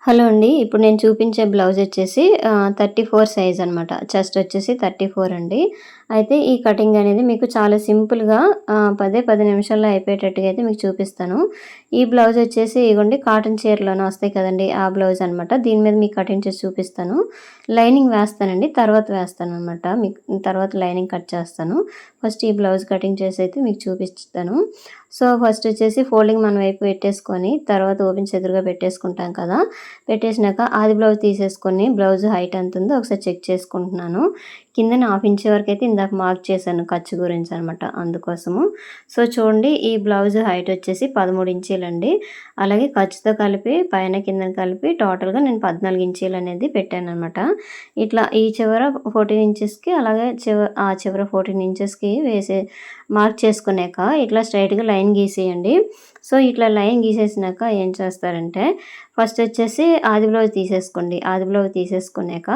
Hello అండి. ఇప్పుడు నేను చూపించే బ్లౌజ్ వచ్చేసి 34 సైజ్ అనమాట. చెస్ట్ వచ్చేసి 34 అండి. అయితే ఈ కటింగ్ అనేది మీకు చాలా సింపుల్‌గా 10 నిమిషాల్లో అయిపోయేటట్టుగా అయితే మీకు చూపిస్తాను. ఈ బ్లౌజ్ వచ్చేసి ఇగోండి కాటన్ చీరలోనే వస్తాయి కదండీ! ఆ బ్లౌజ్ అనమాట. దీని మీద మీకు కటింగ్ చేసి చూపిస్తాను. లైనింగ్ వేస్తానండి. తర్వాత వేస్తాననమాట. మీకు తర్వాత లైనింగ్ కట్ చేస్తాను. ఫస్ట్ ఈ బ్లౌజ్ కటింగ్ చేసి అయితే మీకు చూపిస్తాను. సో, ఫస్ట్ వచ్చేసి ఫోల్డింగ్ మన వైపు పెట్టేసుకొని తర్వాత ఓపెన్స్ ఎదురుగా పెట్టేసుకుంటాం కదా! పెట్టేసినాక ఆది బ్లౌజ్ తీసేసుకొని బ్లౌజ్ హైట్ ఎంత ఉందో ఒకసారి చెక్ చేసుకుంటున్నాను. కిందన హాఫ్ ఇంచ్ వరకు అయితే ఇందాక మార్క్ చేశాను ఖర్చు గురించి అనమాట అందుకోసము. సో చూడండి ఈ బ్లౌజ్ హైట్ వచ్చేసి 13 ఇంచీలండి. అలాగే ఖర్చుతో కలిపి పైన కిందన కలిపి టోటల్‌గా నేను 14 ఇంచీలు అనేది పెట్టాననమాట. ఇట్లా ఈ చివర 14 ఇంచెస్‌కి అలాగే ఆ చివర 14 ఇంచెస్‌కి మార్క్ చేసుకున్నాక ఇట్లా స్ట్రెయిట్‌గా లైన్ గీసేయండి. సో ఇట్లా లైన్ గీసేసినాక ఏం చేస్తారంటే ఫస్ట్ వచ్చేసి ఆది బ్లౌజ్ తీసేసుకోండి. ఆది బ్లౌజ్ తీసేసుకున్నాక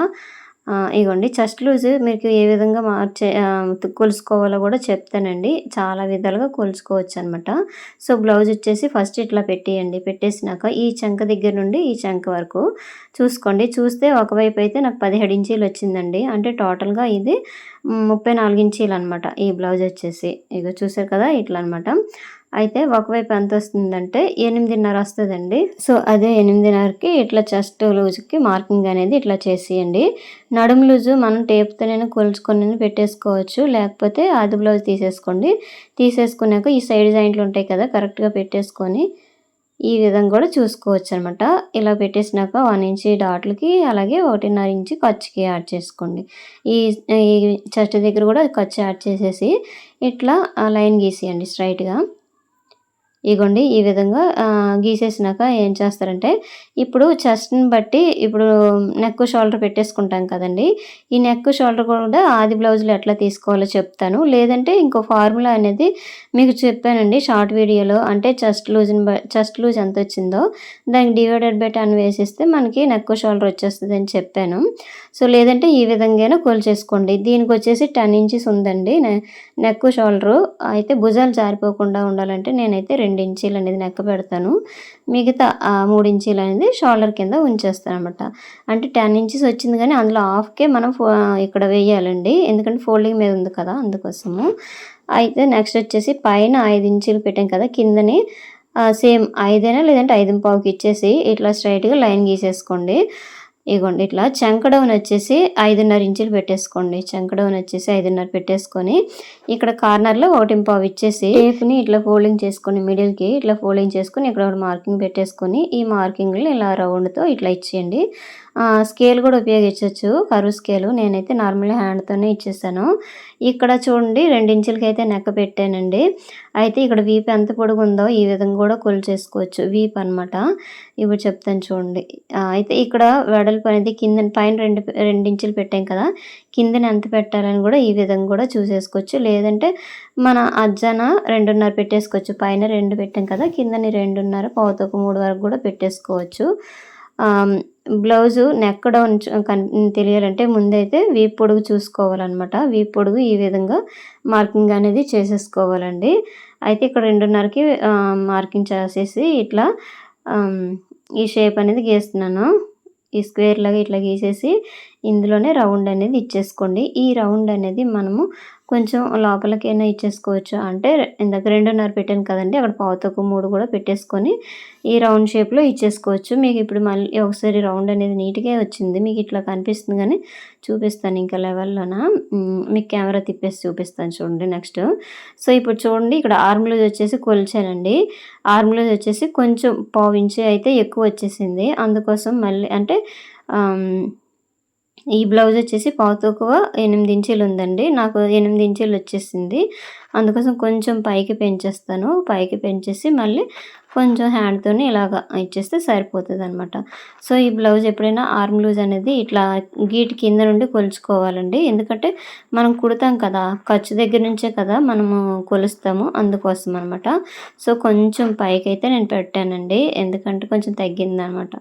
ఇగోండి చెస్ట్ లూజ్ మీకు ఏ విధంగా కొలుసుకోవాలో కూడా చెప్తానండి. చాలా విధాలుగా కొలుసుకోవచ్చనమాట. సో బ్లౌజ్ వచ్చేసి ఫస్ట్ ఇట్లా పెట్టేయండి. పెట్టేసినాక ఈ చంక దగ్గర నుండి ఈ చంక వరకు చూసుకోండి. చూస్తే ఒకవైపు అయితే నాకు 17 ఇంచీలు వచ్చిందండి. అంటే టోటల్‌గా ఇది 34 ఇంచీలు అనమాట. ఈ బ్లౌజ్ వచ్చేసి ఇగో చూసారు కదా! ఇట్లా అనమాట. అయితే ఒకవైపు ఎంతొస్తుందంటే 8:30 వస్తదండి. సో, అదే 8:30కి ఇట్లా చెస్ట్ లూజ్‌కి మార్కింగ్ అనేది ఇట్లా చేసేయండి. నడుము లూజు మనం టేప్‌తోనైనా కొలుచుకొనైనా పెట్టేసుకోవచ్చు. లేకపోతే ఆది బ్లౌజ్ తీసేసుకోండి. తీసేసుకున్నాక ఈ సైడ్ జాయింట్లు ఉంటాయి కదా! కరెక్ట్‌గా పెట్టేసుకొని ఈ విధంగా కూడా చూసుకోవచ్చనమాట. ఇలా పెట్టేసినాక 1 ఇంచ్ డాట్‌లకి అలాగే 1.5 ఇంచ్ ఖర్చుకి యాడ్ చేసుకోండి. ఈ ఈ చెస్ట్ దగ్గర కూడా ఖర్చు యాడ్ చేసేసి ఇట్లా లైన్ గీసేయండి స్ట్రెయిట్‌గా. ఇగోండి ఈ విధంగా గీసేసినాక ఏం చేస్తారంటే ఇప్పుడు చెస్ట్‌ని బట్టి ఇప్పుడు నెక్, షోల్డర్ పెట్టేసుకుంటాం కదండీ! ఈ నెక్, షోల్డర్ కూడా ఆది బ్లౌజ్‌లో ఎట్లా తీసుకోవాలో చెప్తాను. లేదంటే ఇంకో ఫార్ములా అనేది మీకు చెప్పానండి షార్ట్ వీడియోలో. అంటే చెస్ట్ లూజ్ ఎంతొచ్చిందో దానికి డివైడెడ్ బై 10 వేసేస్తే మనకి నెక్, షోల్డర్ వచ్చేస్తదని చెప్పాను. సో, లేదంటే ఈ విధంగానే కొలిచేసుకోండి. దీనికొచ్చేసి 10 ఇంచెస్ ఉందండి నెక్, షోల్డరు. అయితే భుజాలు జారిపోకుండా ఉండాలంటే నేనైతే 2 ఇంచీలు అనేది నెక్ పెడతాను. మిగతా 3 ఇంచీలు అనేది షోల్డర్ కింద ఉంచేస్తాననమాట. అంటే 10 ఇంచెస్ వచ్చింది కానీ అందులో హాఫ్‌కే మనం ఇక్కడ వేయాలండి. ఎందుకంటే ఫోల్డింగ్ మీద ఉంది కదా! అందుకోసము. అయితే నెక్స్ట్ వచ్చేసి పైన 5 ఇంచీలు పెట్టాం కదా! కిందని సేమ్ 5 లేదంటే 5:15కి ఇచ్చేసి ఇట్లా స్ట్రెయిట్‌గా లైన్ గీసేసుకోండి. ఇగోండి ఇట్లా చంక డౌన్ వచ్చేసి 5:30 ఇంచులు పెట్టేసుకోండి. చంక డౌన్ వచ్చేసి 5:30 పెట్టేసుకొని ఇక్కడ కార్నర్‌లో 1:15 ఇచ్చేసి టేప్‌ని ఇట్లా ఫోల్డింగ్ చేసుకొని మిడిల్‌కి ఇట్లా ఫోల్డింగ్ చేసుకొని ఇక్కడ ఒక మార్కింగ్ పెట్టేసుకొని ఈ మార్కింగ్‌ని ఇలా రౌండ్‌తో ఇట్లా ఇచ్చేయండి. స్కేల్ కూడా ఉపయోగించొచ్చు. Curve scale. నేనైతే నార్మల్‌గా హ్యాండ్‌తోనే ఇచ్చేసాను. ఇక్కడ చూడండి 2 ఇంచులకైతే నెక్ పెట్టానండి. అయితే ఇక్కడ వీపు ఎంత పొడుగుందో ఈ విధంగా కూడా కొలిచేసుకోవచ్చు. వీపు అనమాట. ఇప్పుడు చెప్తాను చూడండి. అయితే ఇక్కడ వెడల్పు అనేది పైన 2 ఇంచులు పెట్టాం కదా! కిందన ఎంత పెట్టాలని కూడా ఈ విధంగా కూడా చూసేసుకోవచ్చు. లేదంటే మన అజ్జాన 2:30 పెట్టేసుకోవచ్చు. పైన 2 పెట్టాం కదా! కిందని 2:30 పావుతక్కువ 3 వరకు కూడా పెట్టేసుకోవచ్చు. బ్లౌజు నెక్ డౌన్ తెలియాలంటే ముందైతే వీపు పొడుగు చూసుకోవాలనమాట. వీపు పొడుగు ఈ విధంగా మార్కింగ్ అనేది చేసేసుకోవాలండి. అయితే ఇక్కడ 2:30కి మార్కింగ్ చేసేసి ఇట్లా ఈ షేప్ అనేది గీస్తున్నాను. ఈ స్క్వేర్ లాగా ఇట్లా గీసేసి ఇందులోనే రౌండ్ అనేది ఇచ్చేసుకోండి. ఈ రౌండ్ అనేది మనము కొంచెం లోపలికైనా ఇచ్చేసుకోవచ్చు. అంటే ఇందాక 2:30 పెట్టాను కదండీ! అక్కడ పావుతక్కువ 3 కూడా పెట్టేసుకొని ఈ రౌండ్ షేప్‌లో ఇచ్చేసుకోవచ్చు. మీకు ఇప్పుడు మళ్ళీ ఒకసారి రౌండ్ అనేది నీట్‌గా వచ్చింది. మీకు ఇట్లా కనిపిస్తుంది కానీ చూపిస్తాను ఇంకా లెవెల్‌లోన. మీకు కెమెరా తిప్పేసి చూపిస్తాను చూడండి నెక్స్ట్. సో, ఇప్పుడు చూడండి ఇక్కడ ఆర్మ్ లూజ్ వచ్చేసి కొలిచానండి. ఆర్మ్ లూజ్ వచ్చేసి కొంచెం పావు ఇంచు అయితే ఎక్కువ వచ్చేసింది. అందుకోసం మళ్ళీ అంటే ఈ బ్లౌజ్ వచ్చేసి పావు తక్కువ 8 ఇంచీలు ఉందండి. నాకు 8 ఇంచీలు వచ్చేసింది. అందుకోసం కొంచెం పైకి పెంచేస్తాను. పైకి పెంచేసి మళ్ళీ కొంచెం హ్యాండ్‌తోని ఇలాగా ఇచ్చేస్తే సరిపోతదనమాట. సో, ఈ బ్లౌజ్ ఎప్పుడైనా ఆర్మ్ లూజ్ అనేది ఇట్లా గీటు కింద నుండి కొలుచుకోవాలండి. ఎందుకంటే మనం కుడతాం కదా! ఖర్చు దగ్గర నుంచే కదా మనము కొలుస్తాము. అందుకోసం అనమాట. సో, కొంచెం పైకైతే నేను పెట్టానండి. ఎందుకంటే కొంచెం తగ్గిందనమాట.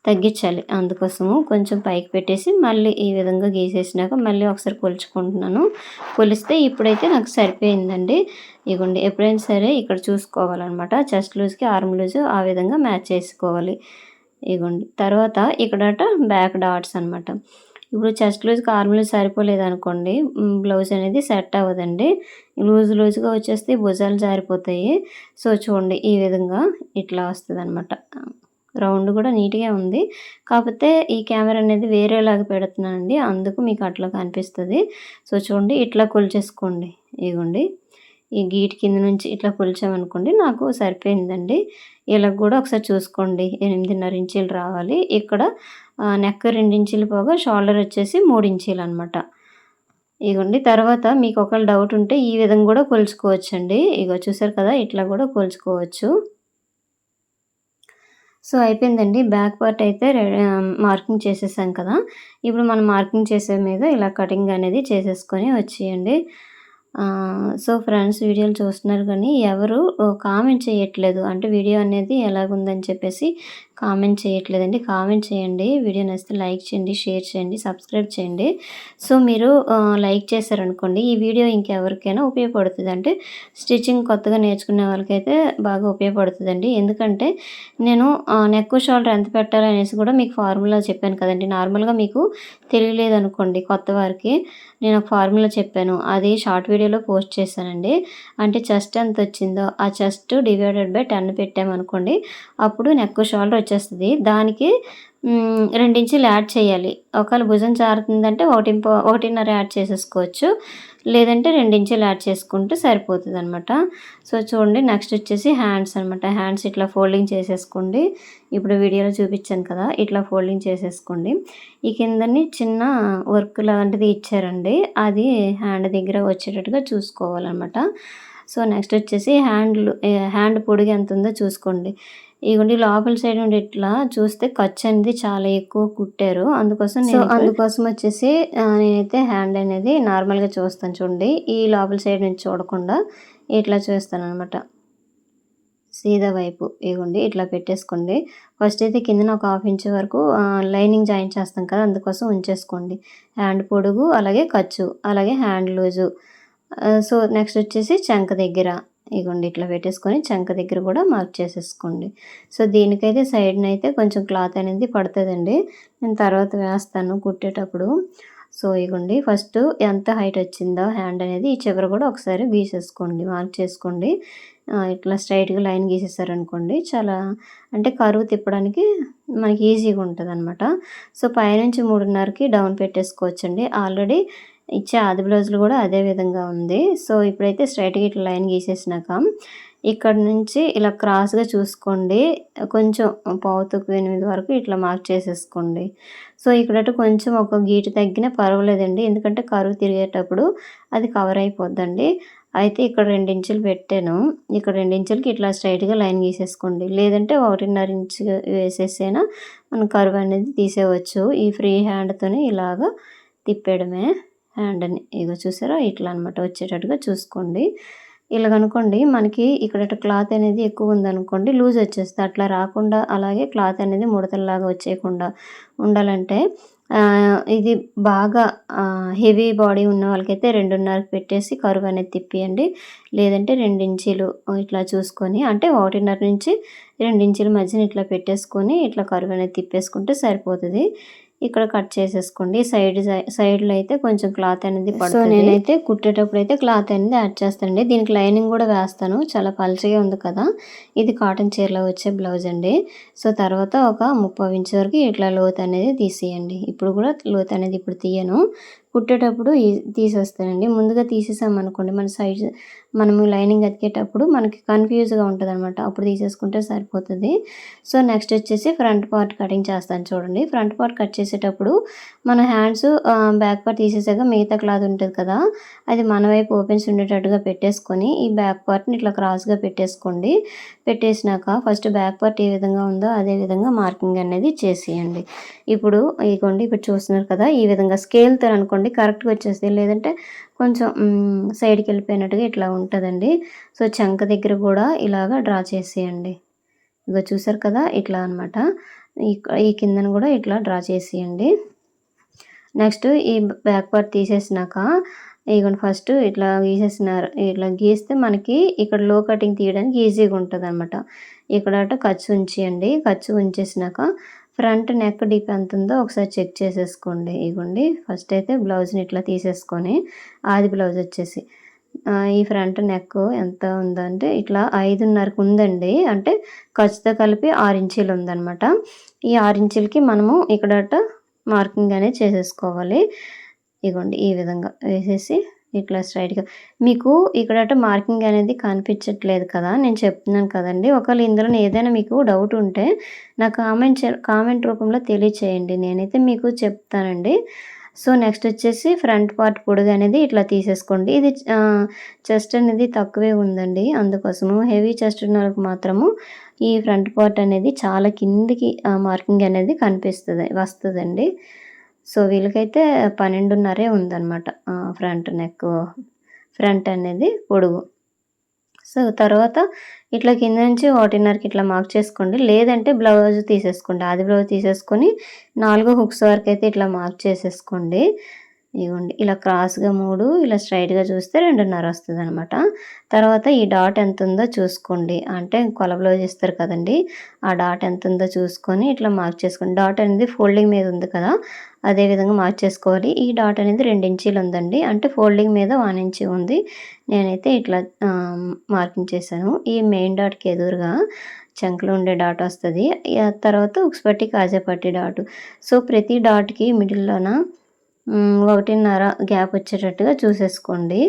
తగ్గించాలి. అందుకోసము కొంచెం పైకి పెట్టేసి మళ్ళీ ఈ విధంగా గీసేసినాక మళ్ళీ ఒకసారి కొలుచుకుంటున్నాను. కొలిస్తే ఇప్పుడైతే నాకు సరిపోయిందండి. ఇగోండి ఎప్పుడైనా సరే ఇక్కడ చూసుకోవాలనమాట. చెస్ట్ లూజ్‌కి ఆర్మ్ లూజ్ ఆ విధంగా మ్యాచ్ చేసుకోవాలి. ఇగోండి. తర్వాత ఇక్కడట బ్యాక్ డాట్స్ అనమాట. ఇప్పుడు చెస్ట్ లూజ్‌కి ఆర్మ్ లూజ్ సరిపోలేదనుకోండి బ్లౌజ్ అనేది సెట్ అవ్వదండి. లూజ్‌గా వచ్చేస్తే భుజాలు జారిపోతాయి. సో, చూడండి ఈ విధంగా ఇట్లా వస్తదనమాట. రౌండ్ కూడా నీట్‌గా ఉంది. కాకపోతే ఈ కెమెరా అనేది వేరేలాగా పెడుతున్నానండి. అందుకు మీకు అట్లా కనిపిస్తది. సో, చూడండి ఇట్లా కొలిచేసుకోండి. ఇగోండి. ఈ గీటు కింద నుంచి ఇట్లా కొలిచామనుకోండి నాకు సరిపోయిందండి. ఇలా కూడా ఒకసారి చూసుకోండి. 8.5 ఇంచీలు రావాలి. ఇక్కడ నెక్ 2 ఇంచీలు పోగా షోల్డర్ వచ్చేసి 3 ఇంచీలనమాట. ఇగోండి తర్వాత మీకు ఒకవేళ డౌట్ ఉంటే ఈ విధంగా కూడా కొలుచుకోవచ్చండి. ఇగో చూసారు కదా! ఇట్లా కూడా కొలుచుకోవచ్చు. సో, అయిపోయిందండి. బ్యాక్ పార్ట్ అయితే మార్కింగ్ చేసేసాం కదా! ఇప్పుడు మనం మార్కింగ్ చేసే మీద ఇలా కటింగ్ అనేది చేసేసుకొని వచ్చేయండి. సో, ఫ్రెండ్స్ వీడియోలు చూస్తున్నారు కానీ ఎవరు కామెంట్ చేయట్లేదు. అంటే వీడియో అనేది ఎలాగుందని చెప్పేసి కామెంట్ చేయట్లేదండి. కామెంట్ చేయండి. వీడియో నచ్చితే లైక్ చేయండి, షేర్ చేయండి, సబ్స్క్రైబ్ చేయండి. సో, మీరు లైక్ చేశారనుకోండి ఈ వీడియో ఇంకెవరికైనా ఉపయోగపడుతది. అంటే స్టిచ్చింగ్ కొత్తగా నేర్చుకునే వాళ్ళకైతే బాగా ఉపయోగపడుతదండి. ఎందుకంటే నేను నెక్, షోల్డర్ ఎంత పెట్టాలనేసి కూడా మీకు ఫార్ములా చెప్పాను కదండీ. నార్మల్‌గా మీకు తెలియలేదనుకోండి కొత్త వారికి నేను ఒక ఫార్ములా చెప్పాను. అది షార్ట్ వీడియోలో పోస్ట్ చేశానండి. అంటే చెస్ట్ ఎంతొచ్చిందో ఆ చెస్ట్ డివైడెడ్ బై 10 పెట్టామనుకోండి అప్పుడు నెక్, షోల్డర్ వచ్చేస్తది. దానికి 2 ఇంచీలు యాడ్ చేయాలి. ఒకవేళ భుజం జారుతుందంటే 1.5 యాడ్ చేసేసుకోవచ్చు. లేదంటే 2 ఇంచీలు యాడ్ చేసుకుంటే సరిపోతదనమాట. సో, చూడండి నెక్స్ట్ వచ్చేసి హ్యాండ్స్ అనమాట. హ్యాండ్స్ ఇట్లా ఫోల్డింగ్ చేసేసుకోండి. ఇప్పుడు వీడియోలో చూపించాను కదా! ఇట్లా ఫోల్డింగ్ చేసేసుకోండి. ఈ కిందని చిన్న వర్క్ లాంటిది ఇచ్చారండి. అది హ్యాండ్ దగ్గర వచ్చేటట్టుగా చూసుకోవాలనమాట. సో, నెక్స్ట్ వచ్చేసి హ్యాండ్ పొడుగు ఎంతుందో చూసుకోండి. ఇగోండి లోపల సైడ్ నుండి ఇట్లా చూస్తే ఖర్చు అనేది చాలా ఎక్కువ కుట్టారు. అందుకోసం వచ్చేసి నేనైతే హ్యాండ్ అనేది నార్మల్‌గా చూస్తాను చూడండి. ఈ లోపల సైడ్ నుంచి చూడకుండా ఇట్లా చూస్తాననమాట. సీదా వైపు ఇగోండి ఇట్లా పెట్టేసుకోండి. ఫస్ట్ అయితే కిందన ఒక 1/2 ఇంచ్ వరకు లైనింగ్ జాయిన్ చేస్తాం కదా! అందుకోసం ఉంచేసుకోండి. హ్యాండ్ పొడుగు, అలాగే ఖర్చు, అలాగే హ్యాండ్ లూజు. సో, నెక్స్ట్ వచ్చేసి చంక దగ్గర ఇగోండి ఇట్లా పెట్టేసుకొని చంక దగ్గర కూడా మార్క్ చేసేసుకోండి. సో, దీనికైతే సైడ్‌నైతే కొంచెం క్లాత్ అనేది పడతదండి. నేను తర్వాత వేస్తాను కుట్టేటప్పుడు. సో, ఇగోండి ఫస్ట్ ఎంత హైట్ వచ్చిందో హ్యాండ్ అనేది ఈ చివర కూడా ఒకసారి గీసేసుకోండి. మార్క్ చేసుకోండి. ఇట్లా స్ట్రెయిట్‌గా లైన్ గీసేసారనుకోండి చాలా అంటే కర్వ్ తిప్పడానికి మనకి ఈజీగా ఉంటదనమాట. సో, పైనుంచి 3.5కి డౌన్ పెట్టేసుకోవచ్చండి. ఆల్రెడీ ఇచ్చే ఆది బ్లౌజ్‌లో కూడా అదే విధంగా ఉంది. సో, ఇప్పుడైతే స్ట్రెయిట్‌గా ఇట్లా లైన్ గీసేసినాక ఇక్కడ నుంచి ఇలా క్రాస్‌గా చూసుకోండి. కొంచెం పావుతక్కువ 8 వరకు ఇట్లా మార్క్ చేసేసుకోండి. సో, ఇక్కడట కొంచెం ఒక గీటు తగ్గినా పర్వాలేదండి. ఎందుకంటే కర్వ్ తిరిగేటప్పుడు అది కవర్ అయిపోద్దండి. అయితే ఇక్కడ 2 ఇంచులు పెట్టాను. ఇక్కడ 2 ఇంచులకి ఇట్లా స్ట్రెయిట్‌గా లైన్ గీసేసుకోండి. లేదంటే 1.5 ఇంచు వేసేసైనా మనం కర్వ్ అనేది తీసేయవచ్చు. ఈ ఫ్రీ హ్యాండ్‌తోని ఇలాగా తిప్పేయడమే హ్యాండ్‌ని. ఇగో చూసారా? ఇట్లా అనమాట వచ్చేటట్టుగా చూసుకోండి. ఇలాగనుకోండి మనకి ఇక్కడ క్లాత్ అనేది ఎక్కువ ఉందనుకోండి లూజ్ వచ్చేస్తది. అట్లా రాకుండా అలాగే క్లాత్ అనేది ముడతల్లాగా వచ్చేయకుండా ఉండాలంటే ఇది బాగా హెవీ బాడీ ఉన్న వాళ్ళకైతే 2.5కి పెట్టేసి కర్వ్ అనేది తిప్పియండి. లేదంటే 2 ఇంచీలు ఇట్లా చూసుకొని అంటే 1.5 నుంచి 2 ఇంచుల మధ్యన ఇట్లా పెట్టేసుకొని ఇట్లా కర్వ్ అనేది తిప్పేసుకుంటే సరిపోతది. ఇక్కడ కట్ చేసేసుకోండి. సైడ్‌లో అయితే కొంచెం క్లాత్ అనేది పడుతది. సో, నేనైతే కుట్టేటప్పుడైతే క్లాత్ అనేది యాడ్ చేస్తానండి. దీనికి లైనింగ్ కూడా వేస్తాను. చాలా పల్చగా ఉంది కదా! ఇది కాటన్ చీరలో వచ్చే బ్లౌజ్ అండి. సో, తర్వాత ఒక 30 ఇంచ్ వరకు ఇట్లా లోతు అనేది తీసేయండి. ఇప్పుడు కూడా లోతు అనేది ఇప్పుడు తీయను. కుట్టేటప్పుడు తీసేస్తానండి. ముందుగా తీసేసామనుకోండి మనము లైనింగ్ అతికేటప్పుడు మనకి కన్‌ఫ్యూజ్‌గా ఉంటదనమాట. అప్పుడు తీసేసుకుంటే సరిపోతది. సో, నెక్స్ట్ వచ్చేసి ఫ్రంట్ పార్ట్ కటింగ్ చేస్తాను చూడండి. ఫ్రంట్ పార్ట్ కట్ చేసేటప్పుడు మన హ్యాండ్స్ బ్యాక్ పార్ట్ తీసేసాక మిగతా క్లాత్ ఉంటది కదా! అది మన వైపు ఓపెన్స్ ఉండేటట్టుగా పెట్టేసుకొని ఈ బ్యాక్ పార్ట్‌ని ఇట్లా క్రాస్‌గా పెట్టేసుకోండి. పెట్టేసినాక ఫస్ట్ బ్యాక్ పార్ట్ ఏ విధంగా ఉందో అదే విధంగా మార్కింగ్ అనేది చేసేయండి. ఇప్పుడు ఇగోండి ఇప్పుడు చూస్తున్నారు కదా! ఈ విధంగా స్కేల్‌తో అనుకోండి కరెక్ట్‌గా వచ్చేస్తది. లేదంటే కొంచెం సైడ్‌కెళ్ళిపోయినట్టుగా ఇట్లా ఉంటదండి. సో, చంక దగ్గర కూడా ఇలాగా డ్రా చేసేయండి. ఇగో చూసారు కదా! ఇట్లా అనమాట. ఈ కిందన కూడా ఇట్లా డ్రా చేసేయండి. నెక్స్ట్ ఈ బ్యాక్ పార్ట్ తీసేసినాక ఇగోండి ఫస్ట్ ఇట్లా ఇట్లా గీస్తే మనకి ఇక్కడ లో కటింగ్ తీయడానికి ఈజీగా ఉంటదనమాట. ఇక్కడట ఖర్చు ఉంచేయండి. ఖర్చు ఉంచేసినాక ఫ్రంట్ నెక్ డీప్ ఎంత ఉందో ఒకసారి చెక్ చేసేసుకోండి. ఇగోండి ఫస్ట్ అయితే బ్లౌజ్‌ని ఇట్లా తీసేసుకొని ఆది బ్లౌజ్ వచ్చేసి ఈ ఫ్రంట్ నెక్ ఎంత ఉందంటే ఇట్లా 5:30కి ఉందండి. అంటే ఖర్చుతో కలిపి 6 ఇంచీలు ఉందనమాట. ఈ 6 ఇంచీలకి మనము ఇక్కడట మార్కింగ్ అనేది చేసేసుకోవాలి. ఇగోండి ఈ విధంగా వేసేసి ఇట్లా స్ట్రెయిట్‌గా మీకు ఇక్కడట మార్కింగ్ అనేది కనిపించట్లేదు కదా! నేను చెప్తున్నాను కదండీ! ఒకవేళ ఇందులోనే ఏదైనా మీకు డౌట్ ఉంటే నాకు కామెంట్ రూపంలో తెలియచేయండి. నేనైతే మీకు చెప్తానండి. సో, నెక్స్ట్ వచ్చేసి ఫ్రంట్ పార్ట్ పొడుగు అనేది ఇట్లా తీసేసుకోండి. ఇది చెస్ట్ అనేది తక్కువే ఉందండి. అందుకోసము హెవీ చెస్ట్ ఉన్నోళ్ళకి మాత్రము ఈ ఫ్రంట్ పార్ట్ అనేది చాలా కిందికి మార్కింగ్ అనేది వస్తదండి. సో, వీళ్ళకైతే 12.5 ఉందనమాట. ఫ్రంట్ అనేది పొడుగు. సో, తర్వాత ఇట్లా కింద నుంచి 1.5కి ఇట్లా మార్క్ చేసుకోండి. లేదంటే బ్లౌజ్ తీసేసుకోండి. ఆది బ్లౌజ్ తీసేసుకొని 4 హుక్స్ వరకైతే ఇట్లా మార్క్ చేసేసుకోండి. ఇగోండి ఇలా క్రాస్‌గా 3 ఇలా స్ట్రెయిట్‌గా చూస్తే 2.5 వస్తదనమాట. తర్వాత ఈ డాట్ ఎంతుందో చూసుకోండి. అంటే కొల బ్లౌజ్ ఇస్తారు కదండీ! ఆ డాట్ ఎంతుందో చూసుకొని ఇట్లా మార్క్ చేసుకోండి. డాట్ అనేది ఫోల్డింగ్ మీద ఉంది కదా! అదే విధంగా మార్క్ చేసుకోవాలి. ఈ డాట్ అనేది 2 ఇంచీలు ఉందండి. అంటే ఫోల్డింగ్ మీద 1 ఇంచీ ఉంది. నేనైతే ఇట్లా మార్కింగ్ చేశాను. ఈ మెయిన్ డాట్‌కి ఎదురుగా చంకలో ఉండే డాట్ వస్తది. తర్వాత ఉక్స్ పట్టి, కాజా పట్టి డాటు. సో, ప్రతి డాట్‌కి మిడిల్‌లోన 1.5 గ్యాప్ వచ్చేటట్టుగా చూసేసుకోండి.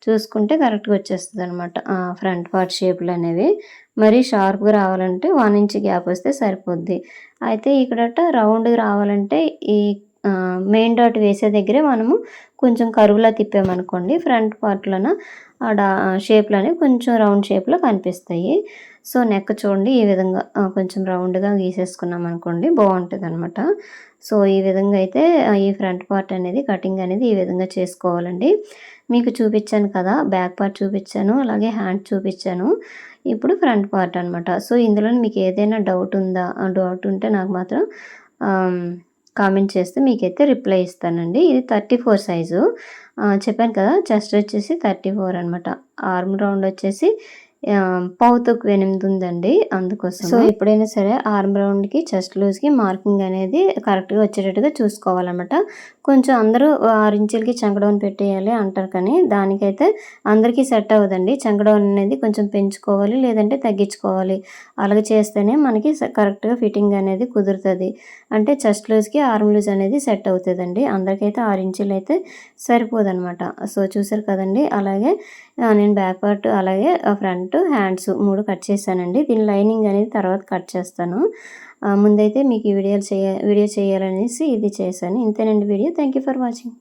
చూసుకుంటే కరెక్ట్‌గా వచ్చేస్తదనమాట. Front part షేపులనేవి. మరీ షార్ప్‌గా రావాలంటే 1 ఇంచ్ గ్యాప్ వస్తే సరిపోద్ది. అయితే ఇక్కడట రౌండ్‌గా రావాలంటే ఈ మెయిన్ డాట్ వేసే దగ్గరే మనము కొంచెం కర్వ్‌లా తిప్పామనుకోండి ఫ్రంట్ పార్ట్‌లోన షేప్‌లనేవి కొంచెం రౌండ్ షేప్‌లో కనిపిస్తాయి. సో, నెక్ చూడండి ఈ విధంగా కొంచెం రౌండ్‌గా గీసేసుకున్నామనుకోండి బావుంటదనమాట. సో, ఈ విధంగా అయితే ఈ ఫ్రంట్ పార్ట్ అనేది కటింగ్ అనేది ఈ విధంగా చేసుకోవాలండి. మీకు చూపిచ్చాను కదా! బ్యాక్ పార్ట్ చూపిచ్చాను. అలాగే హ్యాండ్ చూపిచ్చాను. ఇప్పుడు ఫ్రంట్ పార్ట్ అనమాట. సో, ఇందులో మీకు ఏదైనా డౌట్ ఉందా? డౌట్ ఉంటే నాకు మాత్రం ఆహ్, కామెంట్ చేస్తే మీకైతే రిప్లై ఇస్తానండి. ఇది 34 సైజు. చెప్పాను కదా! చెస్ట్ వచ్చేసి 34 అనమాట. ఆర్మ్ రౌండ్ వచ్చేసి పావుతొక్కు 8 ఉందండి. అందుకోసం. సో, ఎప్పుడైనా సరే ఆర్మ్ రౌండ్‌కి, చెస్ట్ లూజ్‌కి మార్కింగ్ అనేది కరెక్ట్‌గా వచ్చేటట్టుగా చూసుకోవాలన్నమాట. కొంచెం అందరూ 6 ఇంచులకి చంక డౌన్ పెట్టేయాలి అంటారు కానీ దానికైతే అందరికీ సెట్ అవ్వదండి. చంక డౌన్ అనేది కొంచెం పెంచుకోవాలి లేదంటే తగ్గించుకోవాలి. అలాగ చేస్తేనే మనకి కరెక్ట్‌గా ఫిట్టింగ్ అనేది కుదురుతది. అంటే చెస్ట్ లూజ్‌కి ఆర్మ్ లూజ్ అనేది సెట్ అవుతదండి. అందరికైతే 6 ఇంచులైతే సరిపోదనమాట. సో, చూసారు కదండీ! అలాగే నేను బ్యాక్ పార్ట్ అలాగే ఫ్రంట్, హ్యాండ్స్ 3 కట్ చేశానండి. దీని లైనింగ్ అనేది తర్వాత కట్ చేస్తాను. ముందైతే మీకు ఈ వీడియో చేయాలనేసి ఇది చేశాను. ఇంతేనండి video. Thank you for watching.